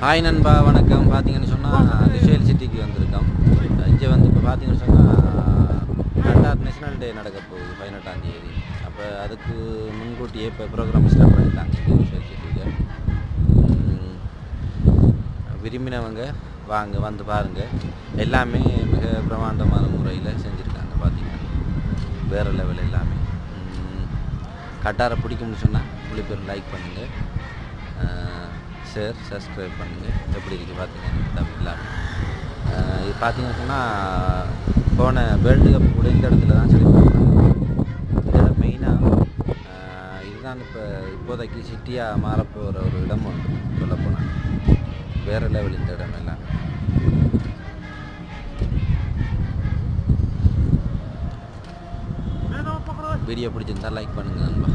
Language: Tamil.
ஹாய் நண்பா, வணக்கம். பார்த்தீங்கன்னு சொன்னால் லிஷேல் சிட்டிக்கு வந்திருக்கோம். இங்கே வந்து இப்போ பார்த்தீங்கன்னு சொன்னால் கட்டார் நேஷனல் டே நடக்க போகுது 18ஆம் தேதி. அப்போ அதுக்கு முன்கூட்டியே இப்போ ப்ரோக்ராம் ஸ்டார்ட் பண்ணிட்டாங்க இங்கே லிஷேல் சிட்டியில். விரும்பினவங்க வாங்க வந்து பாருங்கள். எல்லாமே மிக பிரமாண்டமான முறையில் செஞ்சுருக்காங்க. பார்த்தீங்கன்னா வேறு லெவல் எல்லாமே. கட்டாரை பிடிக்கும்னு சொன்னால் பேர் லைக் பண்ணுங்கள், ஷேர் சப்ஸ்கிரைப் பண்ணுங்கள். எப்படி இருக்குது பார்த்தீங்கன்னா தமிழ்லாம் இது பார்த்தீங்கன்னு சொன்னால் போன வேர்ல்டு கப் கூட இந்த இடத்துல தான் செலிப்ரேட் இந்த இடம் மெயினாக இதுதான் இப்போதைக்கு சிட்டியாக மாறப்போகிற ஒரு இடம் ஒன்று சொல்லப்போனால் வேறு லெவல் இந்த இடம் எல்லாம். வீடியோ பிடிச்சிருந்தால் லைக் பண்ணுங்கள் நண்பா.